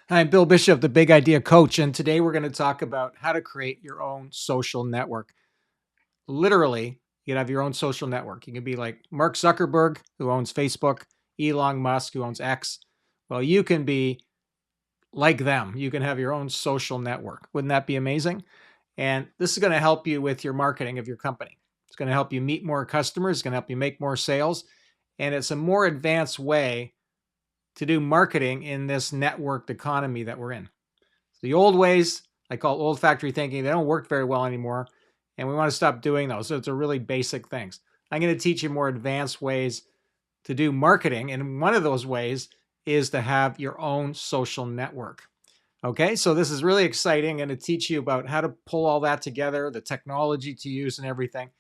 I'm Bill Bishop, the Big Idea Coach, and today we're going to talk about how to create your own social network. Literally, you can have your own social network. You can be like Mark Zuckerberg, who owns Facebook, Elon Musk, who owns X. Well, you can be like them. You can have your own social network. Wouldn't that be amazing? And this is going to help you with your marketing of your company. It's going to help you meet more customers. It's going to help you make more sales. And it's a more advanced way to do marketing in this networked economy that we're in. The old ways, I call old factory thinking, they don't work very well anymore. And we want to stop doing those. So it's a really basic things. I'm going to teach you more advanced ways to do marketing. And one of those ways is to have your own social network. Okay, so this is really exciting. I'm going to teach you about how to pull all that together, the technology to use and everything.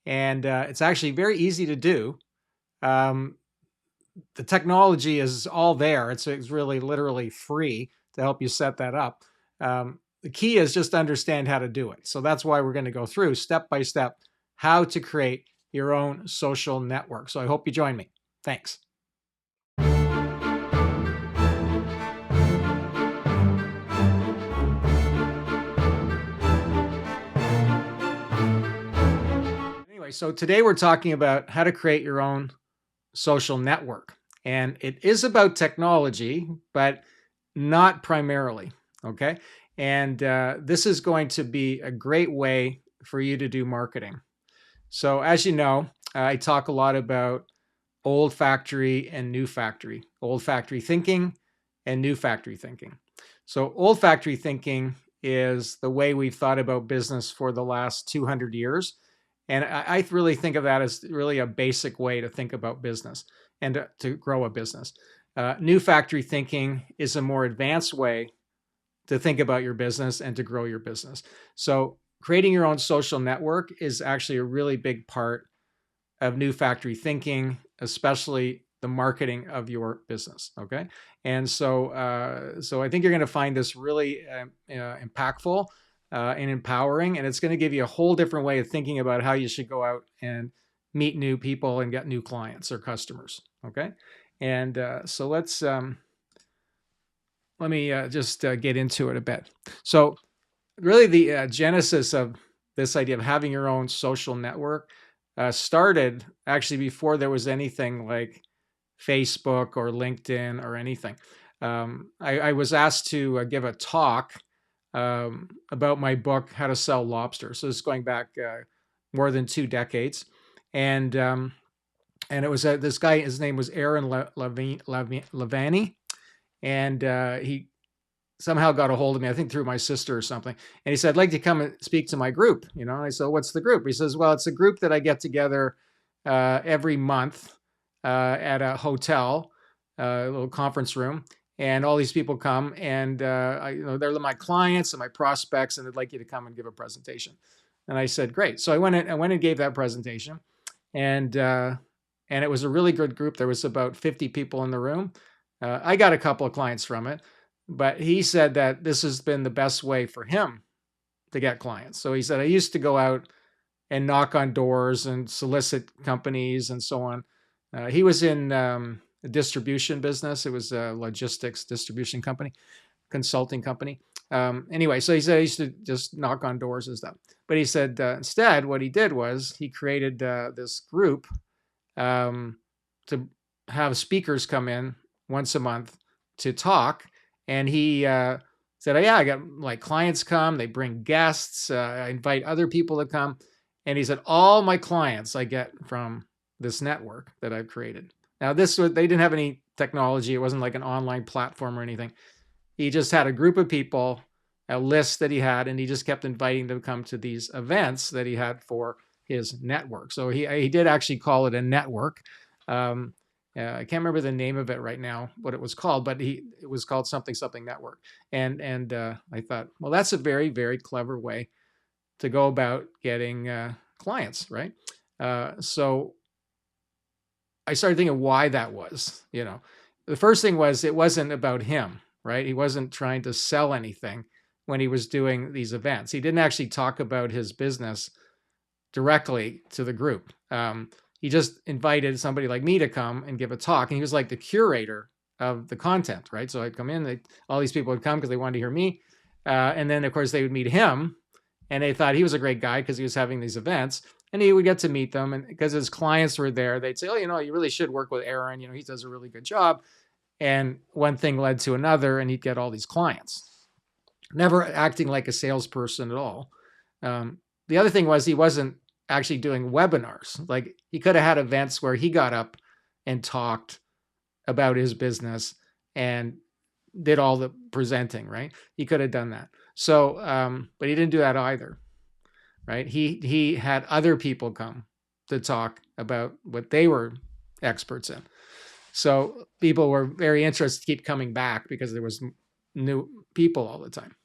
And it's actually very easy to do. Um, the technology is all there. It's really literally free to help you set that up. The key is just to understand how to do it. So that's why we're going to go through step by step how to create your own social network. So I hope you join me. Thanks. Anyway, so today we're talking about how to create your own social network. And it is about technology, but not primarily. Okay. And this is going to be a great way for you to do marketing. So, as you know, I talk a lot about old factory and new factory, old factory thinking and new factory thinking. So, old factory thinking is the way we've thought about business for the last 200 years. And I really think of that as really a basic way to think about business and to grow a business. New factory thinking is a more advanced way to think about your business and to grow your business. So, creating your own social network is actually a really big part of new factory thinking, especially the marketing of your business. Okay, and so I think you're going to find this really impactful and empowering, and it's going to give you a whole different way of thinking about how you should go out and meet new people and get new clients or customers. Okay, and so let me just get into it a bit. So, really, the genesis of this idea of having your own social network started actually before there was anything like Facebook or LinkedIn or anything. I was asked to give a talk about my book, How to Sell Lobster. So this is going back more than 2 decades, and and it was this guy. His name was Aaron Levani, and he somehow got a hold of me, I think through my sister or something. And he said, I'd like to come and speak to my group. And I said, what's the group? He says, well, it's a group that I get together every month at a hotel, a little conference room. And all these people come and they're my clients and my prospects, and they'd like you to come and give a presentation. And I said, great. So I went and gave that presentation. And it was a really good group. There was about 50 people in the room. I got a couple of clients from it. But he said that this has been the best way for him to get clients. So he said, I used to go out and knock on doors and solicit companies and so on. He was in a distribution business. It was a logistics distribution company, consulting company. Anyway, so he said he used to just knock on doors and stuff. But he said instead, what he did was he created this group to have speakers come in once a month to talk. And he said, oh, yeah, I got like clients come, they bring guests, I invite other people to come. And he said, all my clients I get from this network that I've created. Now, they didn't have any technology. It wasn't like an online platform or anything. He just had a group of people, a list that he had, and he just kept inviting them to come to these events that he had for his network. So he did actually call it a network. I can't remember the name of it right now, what it was called, but it was called something network. And I thought, well, that's a very, very clever way to go about getting clients, right? So I started thinking why that was. The first thing was it wasn't about him, right? He wasn't trying to sell anything when he was doing these events. He didn't actually talk about his business directly to the group. He just invited somebody like me to come and give a talk. And he was like the curator of the content, right? So I'd come in, all these people would come because they wanted to hear me. And then, of course, they would meet him, and they thought he was a great guy because he was having these events. And he would get to meet them. And because his clients were there, they'd say, oh, you really should work with Aaron. He does a really good job. And one thing led to another, and he'd get all these clients, never acting like a salesperson at all. The other thing was he wasn't actually doing webinars. Like, he could have had events where he got up and talked about his business and did all the presenting, right? He could have done that. So, but he didn't do that either, right? He had other people come to talk about what they were experts in. So people were very interested to keep coming back because there was new people all the time.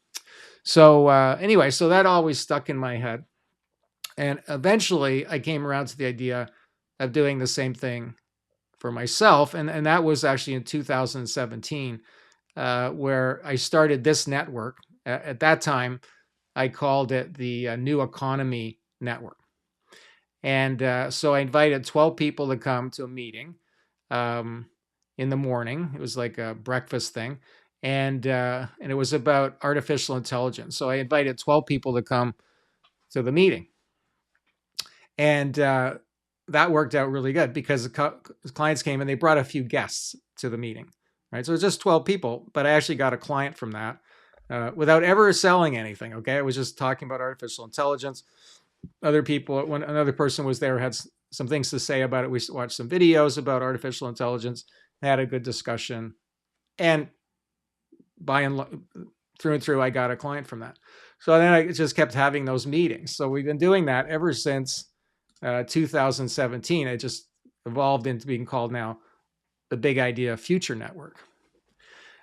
So anyway, so that always stuck in my head. And eventually I came around to the idea of doing the same thing for myself. And that was actually in 2017, where I started this network. At that time, I called it the New Economy Network. And so I invited 12 people to come to a meeting in the morning. It was like a breakfast thing. And it was about artificial intelligence. So I invited 12 people to come to the meeting. And that worked out really good because the clients came and they brought a few guests to the meeting, right? So it was just 12 people, but I actually got a client from that without ever selling anything, okay? I was just talking about artificial intelligence. Other people, when another person was there, had some things to say about it. We watched some videos about artificial intelligence, had a good discussion, and through and through, I got a client from that. So then I just kept having those meetings. So we've been doing that ever since 2017. It just evolved into being called now the Big Idea Future Network.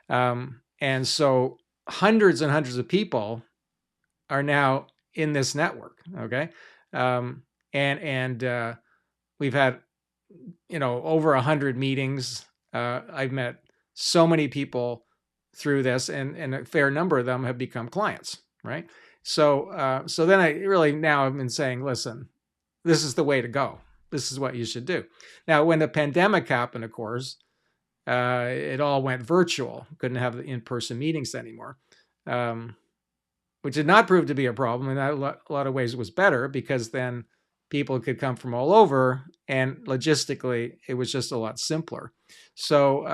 And so hundreds and hundreds of people are now in this network. Okay. And we've had, over 100 meetings. I've met so many people through this, and a fair number of them have become clients. Right. So then I really now have been saying, listen, this is the way to go. This is what you should do. Now, when the pandemic happened, of course, it all went virtual. Couldn't have the in-person meetings anymore, which did not prove to be a problem. In a lot of ways, it was better because then people could come from all over, and logistically, it was just a lot simpler. So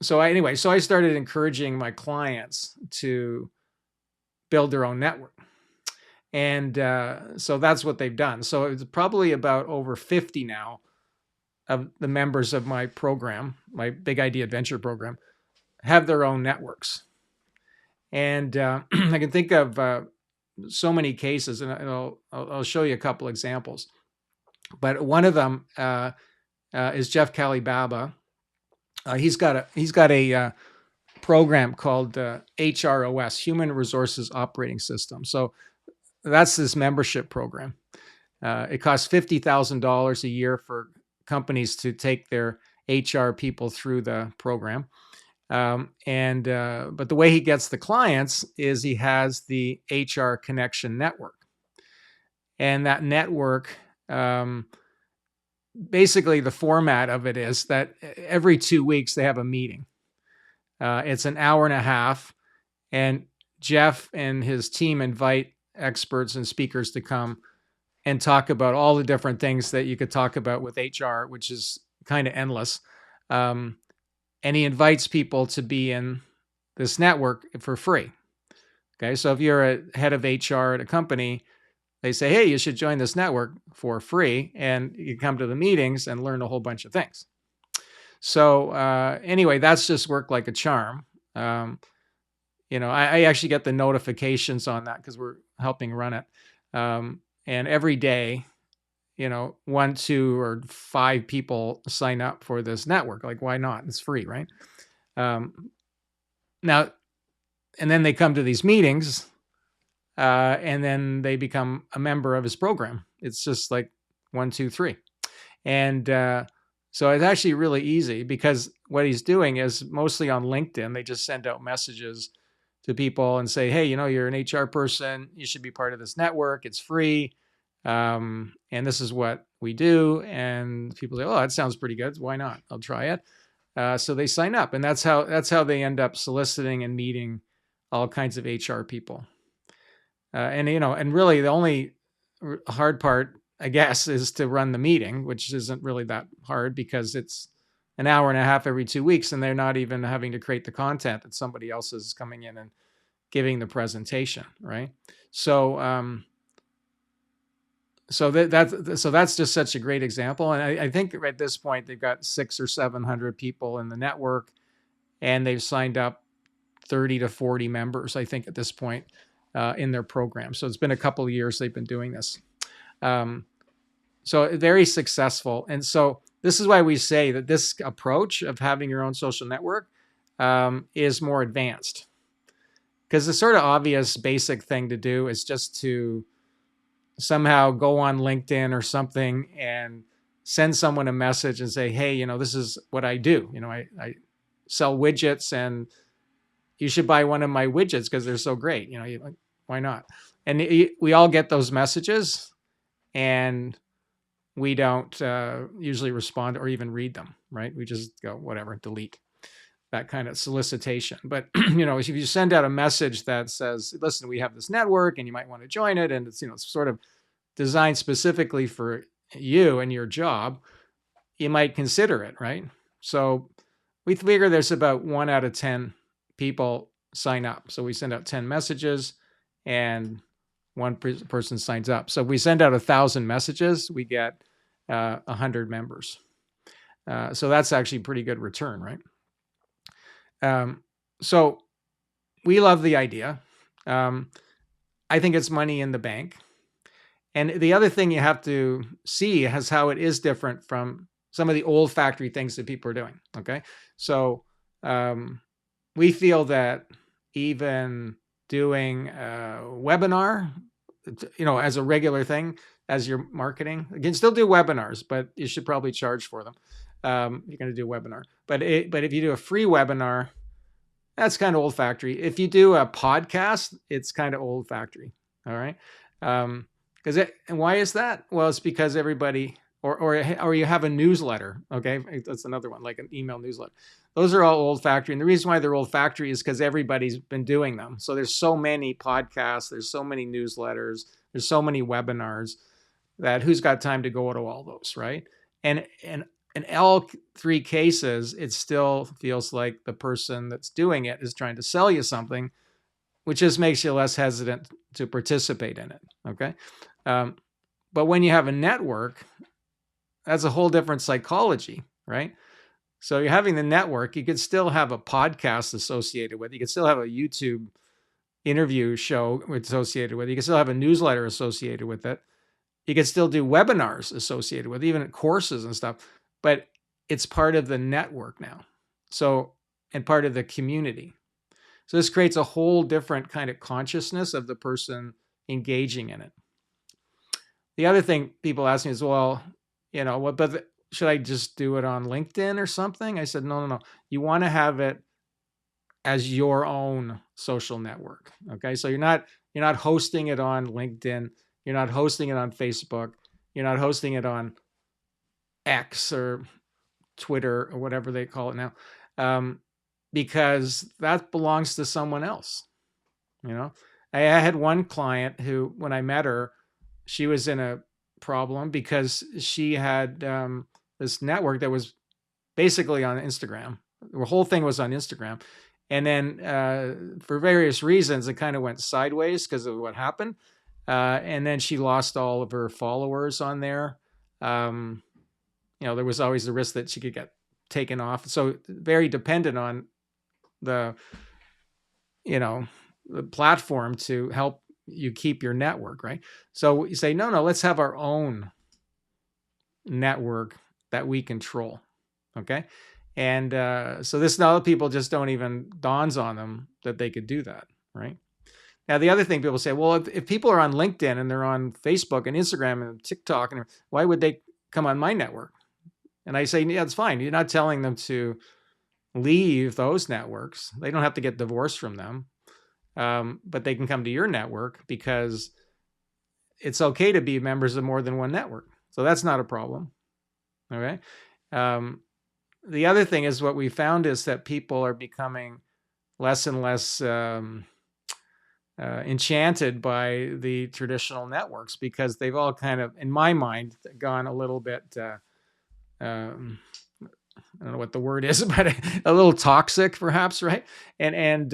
I started encouraging my clients to build their own network. And so that's what they've done. So it's probably about over 50 now of the members of my program, my Big Idea Adventure program, have their own networks. And I can think of so many cases, and I'll show you a couple examples. But one of them is Jeff Calibaba. He's got a program called HROS, Human Resources Operating System. So that's this membership program. It costs $50,000 a year for companies to take their HR people through the program. But the way he gets the clients is he has the HR Connection Network. And that network, basically the format of it is that every 2 weeks they have a meeting. It's an hour and a half, and Jeff and his team invite experts and speakers to come and talk about all the different things that you could talk about with HR, which is kind of endless. And he invites people to be in this network for free. Okay, so if you're a head of HR at a company, they say, hey, you should join this network for free, and you come to the meetings and learn a whole bunch of things. So anyway, that's just worked like a charm. I actually get the notifications on that because we're helping run it. And every day, 1, 2, or 5 people sign up for this network. Like, why not? It's free, right? Now, and then they come to these meetings, and then they become a member of his program. It's just like 1, 2, 3. And so it's actually really easy because what he's doing is mostly on LinkedIn. They just send out messages to people and say, hey, you're an HR person. You should be part of this network. It's free. And this is what we do. And people say, oh, that sounds pretty good. Why not? I'll try it. So they sign up, and that's how they end up soliciting and meeting all kinds of HR people. And really the only hard part, I guess, is to run the meeting, which isn't really that hard because it's an hour and a half every 2 weeks, and they're not even having to create the content that somebody else is coming in and giving the presentation, right? So that's just such a great example, and I think at this point they've got 600 or 700 people in the network, and they've signed up 30 to 40 members, I think, at this point in their program. So it's been a couple of years they've been doing this. So very successful. And so this is why we say that this approach of having your own social network is more advanced. Because the sort of obvious basic thing to do is just to somehow go on LinkedIn or something and send someone a message and say, hey, this is what I do. I sell widgets, and you should buy one of my widgets because they're so great. Why not? And we all get those messages, and we don't usually respond or even read them, right? We just go, whatever, delete, that kind of solicitation. But, if you send out a message that says, listen, we have this network and you might want to join it, and it's, sort of designed specifically for you and your job, you might consider it, right? So we figure there's about 1 out of 10 people sign up. So we send out 10 messages and one person signs up. So if we send out 1,000 messages, we get 100 members. So that's actually pretty good return, right? So we love the idea. I think it's money in the bank. And the other thing you have to see is how it is different from some of the old factory things that people are doing. Okay. So we feel that even doing a webinar, as a regular thing, as your marketing, you can still do webinars, but you should probably charge for them. You're going to do a webinar, but if you do a free webinar, that's kind of old factory. If you do a podcast, it's kind of old factory. All right. And why is that? Well, it's because everybody, or you have a newsletter. Okay. That's another one, like an email newsletter. Those are all old factory. And the reason why they're old factory is because everybody's been doing them. So there's so many podcasts, there's so many newsletters, there's so many webinars that who's got time to go to all those, right? And in all three cases, it still feels like the person that's doing it is trying to sell you something, which just makes you less hesitant to participate in it, okay? But when you have a network, that's a whole different psychology, right? So you're having the network, you could still have a podcast associated with it. You could still have a YouTube interview show associated with it. You could still have a newsletter associated with it. You could still do webinars associated with it, even courses and stuff. But it's part of the network now. So, and part of the community. So this creates a whole different kind of consciousness of the person engaging in it. The other thing people ask me is, well, should I just do it on LinkedIn or something? I said, no. You want to have it as your own social network. Okay. So you're not hosting it on LinkedIn. You're not hosting it on Facebook. You're not hosting it on X or Twitter or whatever they call it now. Because that belongs to someone else. I had one client who, when I met her, she was in a problem because she had this network that was basically on Instagram. The whole thing was on Instagram. And then for various reasons, it kind of went sideways because of what happened. And then she lost all of her followers on there. There was always the risk that she could get taken off. So very dependent on the platform to help you keep your network, right? So you say, no, let's have our own network that we control. Okay. And so this, now people just don't even dawns on them that they could do that, right? Now, the other thing people say, well, if people are on LinkedIn and they're on Facebook and Instagram and TikTok, and why would they come on my network? And I say, yeah, it's fine. You're not telling them to leave those networks. They don't have to get divorced from them. But they can come to your network because it's okay to be members of more than one network. So that's not a problem. Okay. the other thing is what we found is that people are becoming less and less enchanted by the traditional networks because they've all kind of, in my mind, gone a little bit. Um, I don't know what the word is, but a little toxic, perhaps, right? And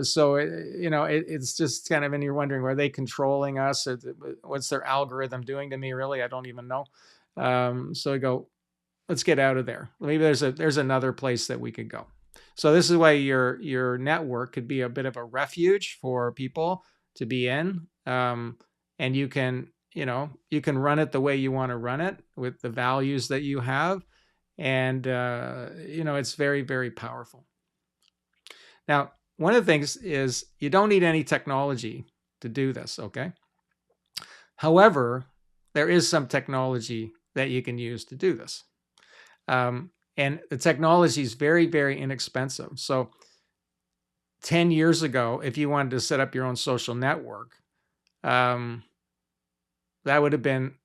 so it's just kind of, and you're wondering, were they controlling us? Or what's their algorithm doing to me? Really, I don't even know. So I go, let's get out of there. Maybe there's another place that we could go. So this is why your network could be a bit of a refuge for people to be in, and you can run it the way you want to run it with the values that you have, and it's very, very powerful. Now, one of the things is you don't need any technology to do this. Okay. However, there is some technology that you can use to do this. And the technology is very, very inexpensive. So 10 years ago, if you wanted to set up your own social network, that would have been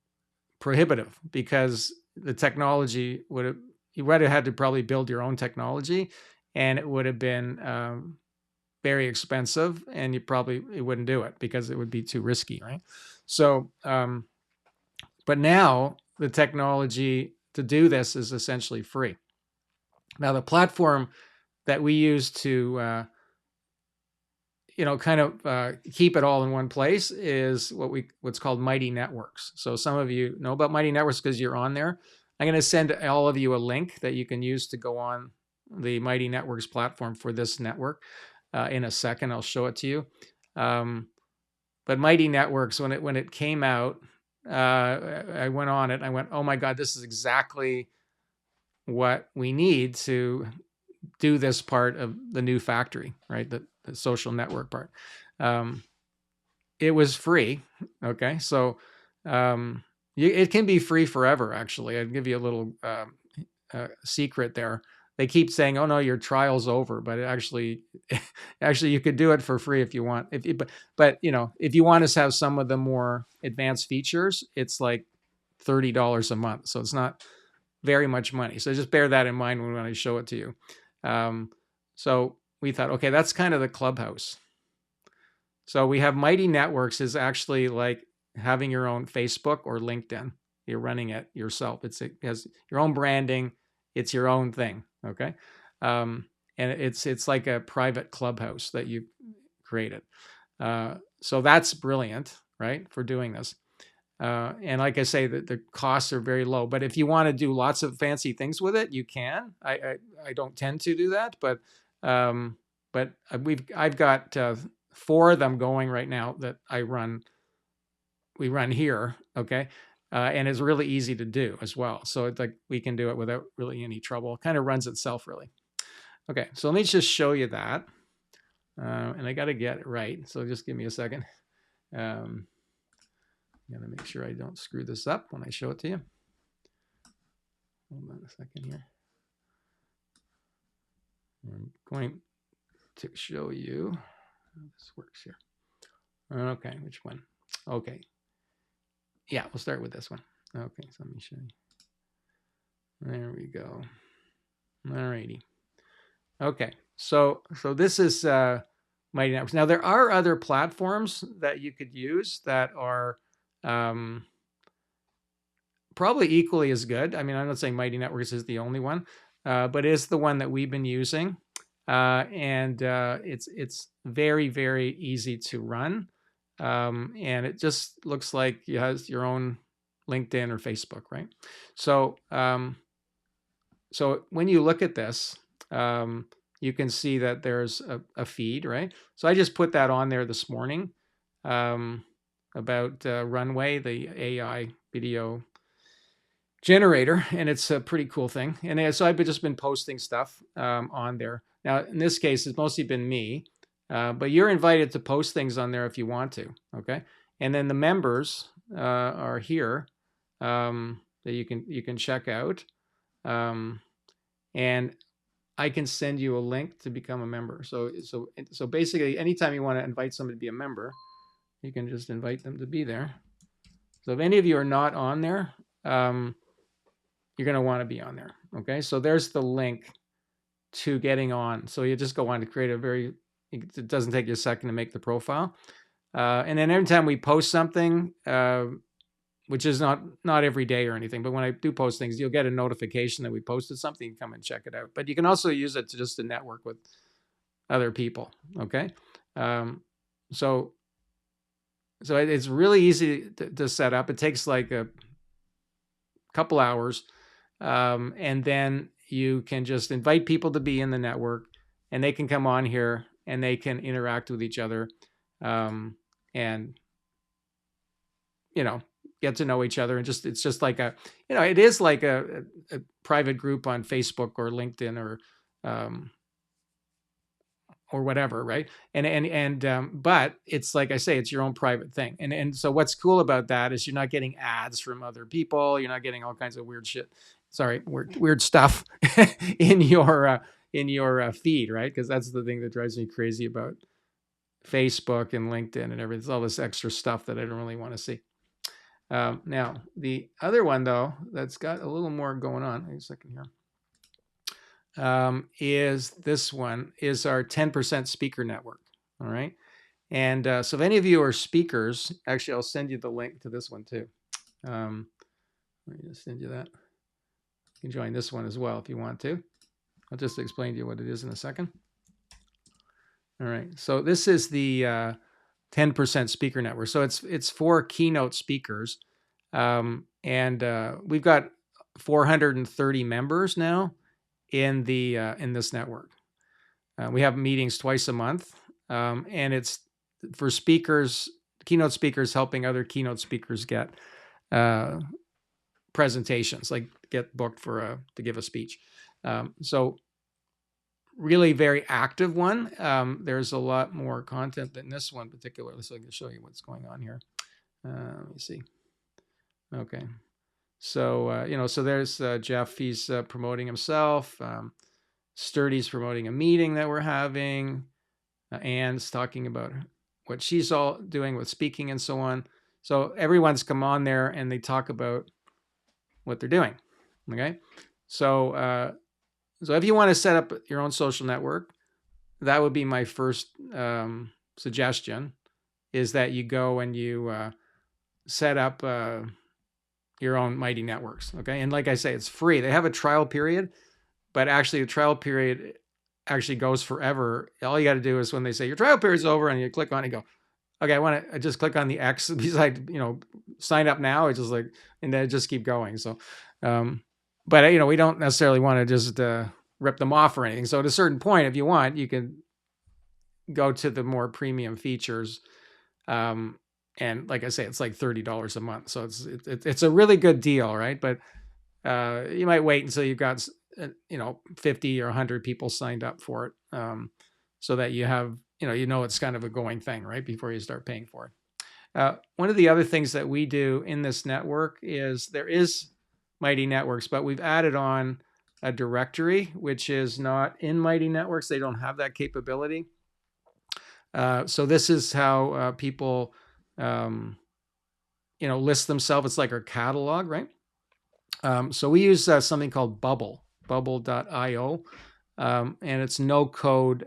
prohibitive because the technology you would have had to probably build your own technology, and it would have been very expensive, and you wouldn't do it because it would be too risky, right? So, but now the technology to do this is essentially free. Now, the platform that we use to kind of keep it all in one place is what's called Mighty Networks. So some of you know about Mighty Networks because you're on there. I'm going to send all of you a link that you can use to go on the Mighty Networks platform for this network. In a second, I'll show it to you. But Mighty Networks, when it came out, I went on it. And I went, oh my God, this is exactly what we need to do this part of the new factory, right? The social network part. It was free. Okay. So it can be free forever, actually. I'd give you a little secret there. They keep saying, oh no, your trial's over, but actually you could do it for free if you want. But if you want to have some of the more advanced features, it's like $30 a month. So it's not very much money. So just bear that in mind when I show it to you. So we thought, okay, that's kind of the clubhouse. So we have Mighty Networks is actually like having your own Facebook or LinkedIn. You're running it yourself. It has your own branding. It's your own thing. Okay. And it's like a private clubhouse that you created. So that's brilliant, right, for doing this. And like I say, the costs are very low. But if you want to do lots of fancy things with it, you can. I don't tend to do that, but I've got 4 of them going right now that we run here, okay, and it's really easy to do as well. So it's like we can do it without really any trouble. It kind of runs itself, really. Okay, so let me just show you that, and I got to get it right. So just give me a second. Got to make sure I don't screw this up when I show it to you. Hold on a second here. I'm going to show you how this works here. Okay, which one? Okay. Yeah, we'll start with this one. Okay, so let me show you. There we go. Alrighty. Okay, so this is Mighty Networks. Now there are other platforms that you could use that are probably equally as good. I mean, I'm not saying Mighty Networks is the only one, but it's the one that we've been using, and it's very, very easy to run, and it just looks like it has your own LinkedIn or Facebook, right? So so when you look at this, you can see that there's a feed, right? So I just put that on there this morning. About Runway, the AI video generator, and it's a pretty cool thing. And so I've just been posting stuff on there. Now, in this case, it's mostly been me, but you're invited to post things on there if you want to, okay? And then the members are here that you can check out, and I can send you a link to become a member. So basically, anytime you want to invite somebody to be a member, you can just invite them to be there. So if any of you are not on there, you're going to want to be on there. Okay, so there's the link to getting on. So you just go on to create a it doesn't take you a second to make the profile. And then every time we post something, which is not every day or anything, but when I do post things, you'll get a notification that we posted something. You can come and check it out. But you can also use it to network with other people. Okay, um, so it's really easy to set up. It takes like a couple hours, and then you can just invite people to be in the network, and they can come on here and they can interact with each other, and get to know each other. And it's just like it is like a private group on Facebook or LinkedIn um, or whatever, right? But it's like I say, it's your own private thing. And so what's cool about that is you're not getting ads from other people. You're not getting all kinds of weird shit. Sorry, weird stuff in your feed, right? Because that's the thing that drives me crazy about Facebook and LinkedIn and everything. It's all this extra stuff that I don't really want to see. Now, the other one though that's got a little more going on. Wait a second here. Is this one is our 10% speaker network. All right. And so if any of you are speakers, actually, I'll send you the link to this one too. Let me just send you that. You can join this one as well if you want to. I'll just explain to you what it is in a second. All right. So this is the 10% speaker network. So it's for keynote speakers. And we've got 430 members now in this network. We have meetings twice a month, and it's for speakers, keynote speakers, helping other keynote speakers get presentations, like get booked to give a speech. So really very active one. There's a lot more content than this one particularly, so I can show you what's going on here. Let me see. Okay. So, so there's Jeff. He's promoting himself. Sturdy's promoting a meeting that we're having. Anne's talking about what she's all doing with speaking and so on. So everyone's come on there and they talk about what they're doing. Okay. So if you want to set up your own social network, that would be my first suggestion, is that you go and you set up your own Mighty Networks. Okay. And like I say, it's free. They have a trial period, but actually the trial period actually goes forever. All you got to do is when they say your trial period's over and you click on it and go, okay, I just click on the X beside, sign up now. It's just like, and then just keep going. So, but we don't necessarily want to just rip them off or anything. So at a certain point, if you want, you can go to the more premium features. And like I say, it's like $30 a month. So it's a really good deal, right? But you might wait until you've got 50 or 100 people signed up for it, so that you have it's kind of a going thing, right, before you start paying for it. One of the other things that we do in this network is there is Mighty Networks, but we've added on a directory which is not in Mighty Networks. They don't have that capability. So this is how people list themselves. It's like our catalog, right? So we use something called bubble.io, and it's no code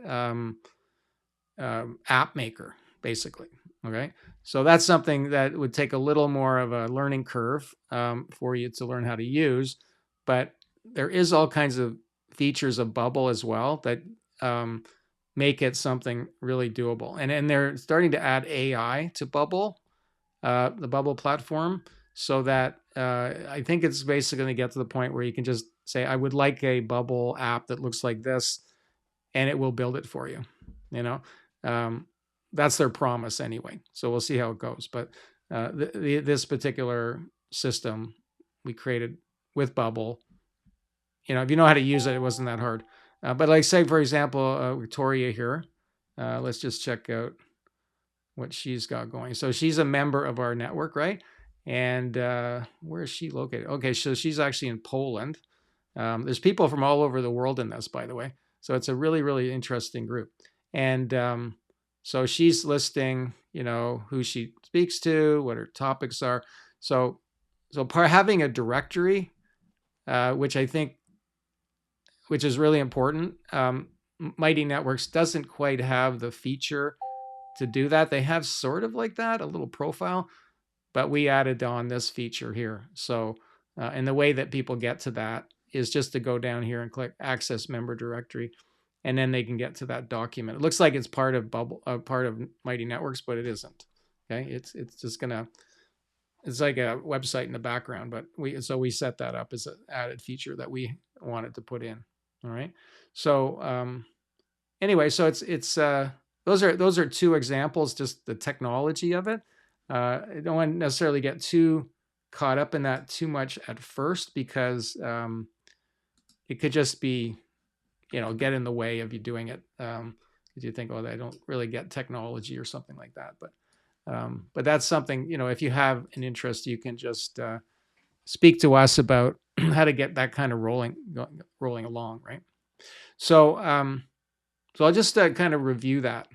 app maker, basically. Okay. So that's something that would take a little more of a learning curve for you to learn how to use, but there is all kinds of features of Bubble as well that make it something really doable. And they're starting to add AI to Bubble, the Bubble platform, so that I think it's basically going to get to the point where you can just say, I would like a Bubble app that looks like this, and it will build it for you. That's their promise anyway. So we'll see how it goes. But this particular system we created with Bubble, if you know how to use it, it wasn't that hard. But like say, for example, Victoria here, let's just check out what she's got going. So she's a member of our network, right? And where is she located? Okay, so she's actually in Poland. There's people from all over the world in this, by the way. So it's a really, really interesting group. And so she's listing, who she speaks to, what her topics are. So having a directory, which I think which is really important. Mighty Networks doesn't quite have the feature to do that. They have sort of like that, a little profile, but we added on this feature here. So, and the way that people get to that is just to go down here and click Access Member Directory, and then they can get to that document. It looks like it's part of part of Mighty Networks, but it isn't. Okay, it's just gonna, it's like a website in the background, but we set that up as an added feature that we wanted to put in. All right. So anyway, so it's those are two examples, just the technology of it. I don't want to necessarily get too caught up in that too much at first, because it could just be, get in the way of you doing it. If you think, oh, I don't really get technology or something like that. But that's something, if you have an interest, you can just speak to us about how to get that kind of rolling along, right? So I'll just kind of review that.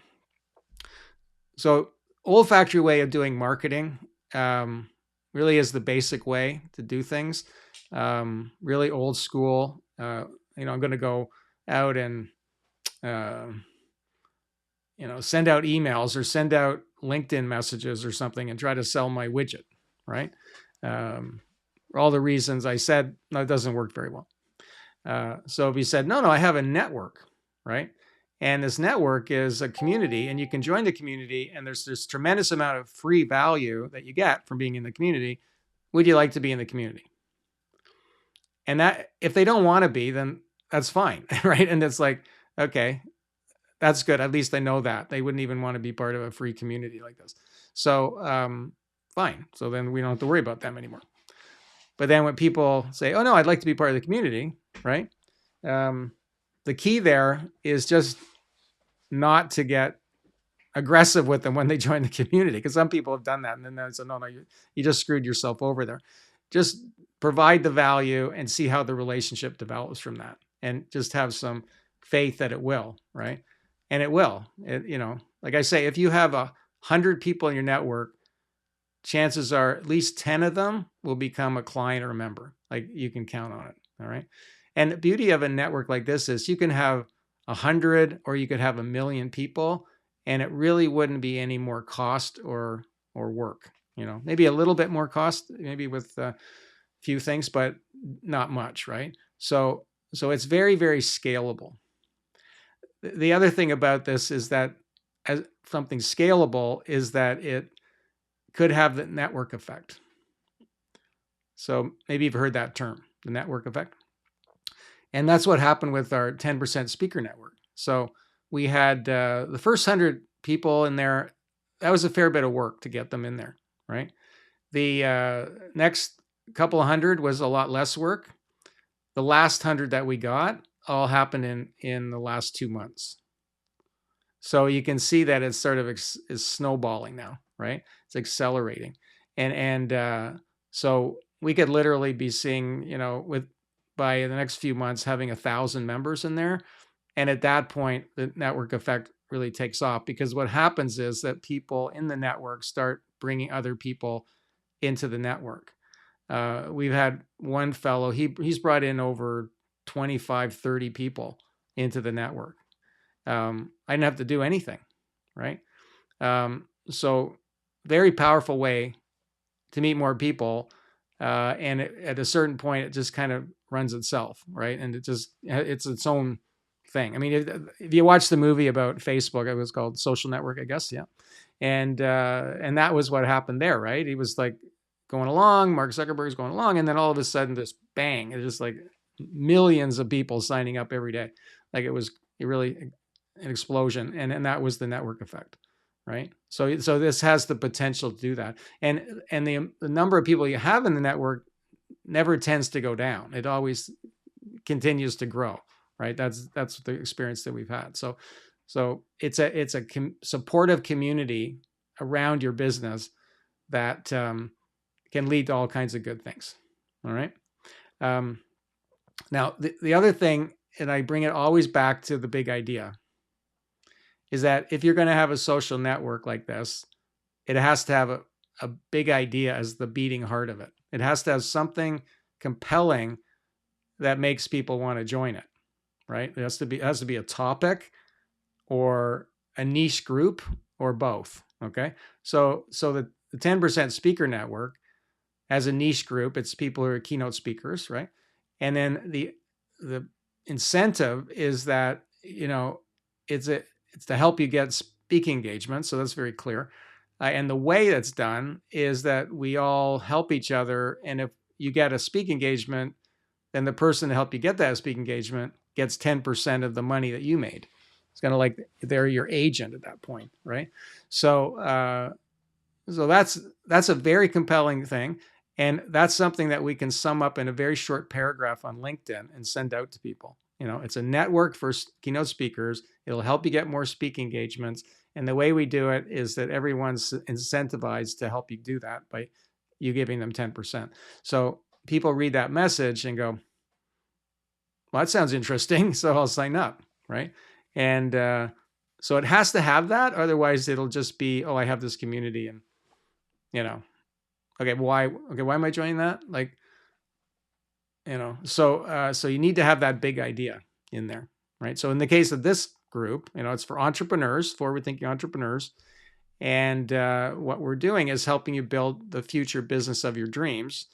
So olfactory way of doing marketing really is the basic way to do things. Really old school. I'm going to go out and send out emails or send out LinkedIn messages or something and try to sell my widget, right? For all the reasons I said, no, it doesn't work very well. So if you said, no, I have a network, right? And this network is a community, and you can join the community, and there's this tremendous amount of free value that you get from being in the community. Would you like to be in the community? And that, if they don't want to be, then that's fine, right? And it's like, okay, that's good. At least I know that. They wouldn't even want to be part of a free community like this. So fine. So then we don't have to worry about them anymore. But then when people say, oh, no, I'd like to be part of the community, right? The key there is just not to get aggressive with them when they join the community, because some people have done that, and then they say, no, you just screwed yourself over there. Just provide the value and see how the relationship develops from that, and just have some faith that it will, right? And it will. Like I say, if you have 100 people in your network, chances are at least 10 of them will become a client or a member. Like, you can count on it. All right. And the beauty of a network like this is you can have 100 or you could have 1 million people, and it really wouldn't be any more cost or work. Maybe a little bit more cost, maybe with a few things, but not much, right? So it's very, very scalable. The other thing about this is that, as something scalable, is that it could have the network effect. So maybe you've heard that term, the network effect. And that's what happened with our 10% speaker network. So we had the first 100 people in there. That was a fair bit of work to get them in there, right? The next couple of hundred was a lot less work. The last 100 that we got all happened in the last 2 months. So you can see that it's sort of is snowballing now, right? It's accelerating. And so we could literally be seeing, by the next few months, having 1,000 members in there. And at that point, the network effect really takes off, because what happens is that people in the network start bringing other people into the network. We've had one fellow, he's brought in over 25, 30 people into the network. I didn't have to do anything, right? So very powerful way to meet more people. And at a certain point, it just kind of runs itself, right? And it's its own thing. I mean, if you watch the movie about Facebook, it was called Social Network, I guess. Yeah. And that was what happened there, right? He was like going along, Mark Zuckerberg's going along, and then all of a sudden this bang, it's just like millions of people signing up every day. Like, it was really an explosion. And that was the network effect, right? So this has the potential to do that. And the number of people you have in the network never tends to go down. It always continues to grow, right? That's the experience that we've had. So it's a supportive community around your business that can lead to all kinds of good things. All right. Now the other thing, and I bring it always back to the big idea, is that if you're going to have a social network like this, it has to have a big idea as the beating heart of it. It has to have something compelling that makes people want to join it. right? It has to be a topic or a niche group or both. Okay. So the 10% speaker network has a niche group. It's people who are keynote speakers, right? And then the incentive is that, it's to help you get speaking engagements. So that's very clear. And the way that's done is that we all help each other. And if you get a speaking engagement, then the person to help you get that speaking engagement gets 10% of the money that you made. It's kind of like they're your agent at that point, right? So that's a very compelling thing, and that's something that we can sum up in a very short paragraph on LinkedIn and send out to people. It's a network for keynote speakers. It'll help you get more speaking engagements, and the way we do it is that everyone's incentivized to help you do that by you giving them 10%. So people read that message and go, well, that sounds interesting, so I'll sign up, right? And so it has to have that. Otherwise, it'll just be, oh, I have this community, and okay, why am I joining that? So you need to have that big idea in there, right? So in the case of this group, it's for entrepreneurs, forward-thinking entrepreneurs, and what we're doing is helping you build the future business of your dreams.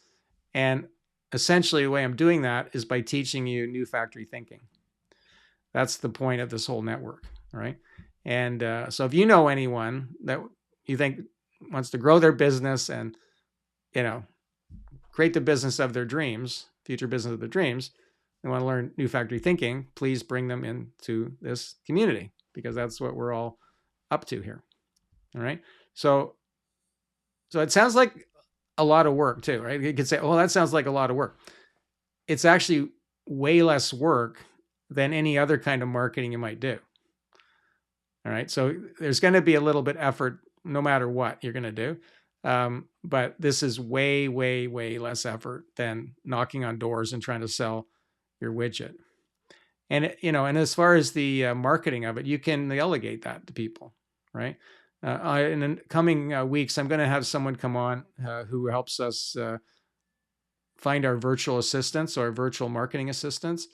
And essentially, the way I'm doing that is by teaching you new factory thinking. That's the point of this whole network, right? And so if you know anyone that you think wants to grow their business and, create the business of their dreams, future business of their dreams, and want to learn new factory thinking, please bring them into this community, because that's what we're all up to here. All right. So it sounds like a lot of work too, right? You could say, oh, that sounds like a lot of work. It's actually way less work than any other kind of marketing you might do. All right. So there's going to be a little bit effort no matter what you're going to do. But this is way, way, way less effort than knocking on doors and trying to sell your widget. And, and as far as the marketing of it, you can delegate that to people, right? In the coming weeks, I'm going to have someone come on who helps us find our virtual assistants or virtual marketing assistants.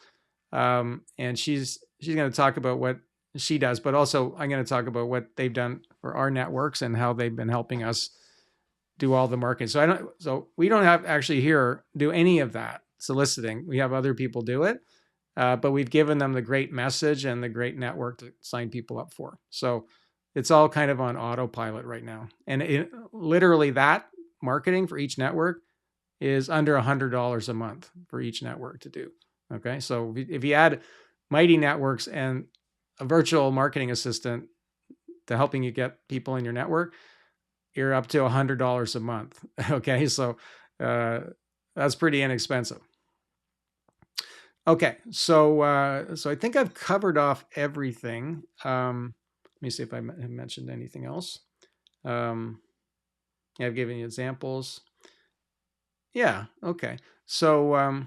And she's going to talk about what she does, but also I'm going to talk about what they've done for our networks and how they've been helping us do all the marketing. So we don't have actually here do any of that soliciting. We have other people do it, but we've given them the great message and the great network to sign people up for. So it's all kind of on autopilot right now. And literally that marketing for each network is under $100 a month for each network to do. Okay. So if you add Mighty Networks and a virtual marketing assistant to helping you get people in your network, you're up to $100 a month. Okay. So that's pretty inexpensive. Okay. So I think I've covered off everything. Let me see if I have mentioned anything else. I've given you examples. Yeah. Okay. So a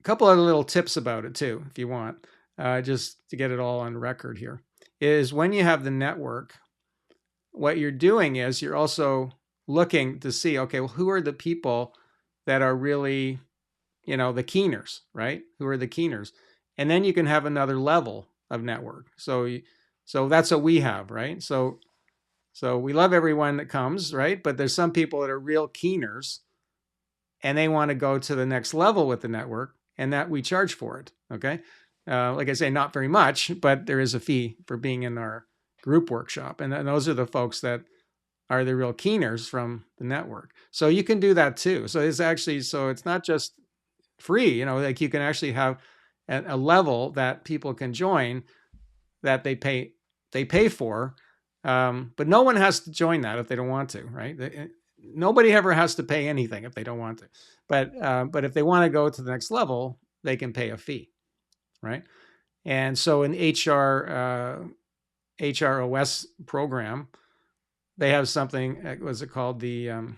couple other little tips about it too, if you want, just to get it all on record here, is when you have the network, what you're doing is you're also looking to see, okay, well, who are the people that are really, the keeners, right? Who are the keeners? And then you can have another level of network. So that's what we have, right? So we love everyone that comes, right? But there's some people that are real keeners and they want to go to the next level with the network, and that we charge for it. Okay. Like I say, not very much, but there is a fee for being in our group workshop. And those are the folks that are the real keeners from the network. So you can do that too. So it's not just free, like you can actually have a level that people can join that they pay for. But no one has to join that if they don't want to, right? Nobody ever has to pay anything if they don't want to. But if they want to go to the next level, they can pay a fee, right? And so in HROS program, they have something, what's it called? Can't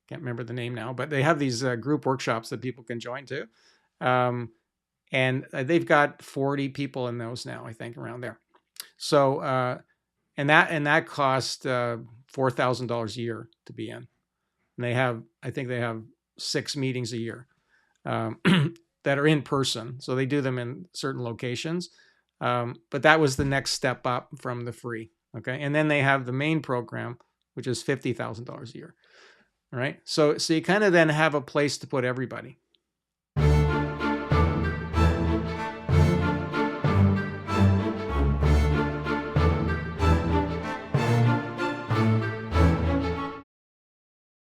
remember the name now, but they have these group workshops that people can join to. And they've got 40 people in those now, I think, around there. So, and that cost $4,000 a year to be in. And I think they have 6 meetings a year. that are in person. So they do them in certain locations. But that was the next step up from the free. Okay. And then they have the main program, which is $50,000 a year. All right. So you kind of then have a place to put everybody.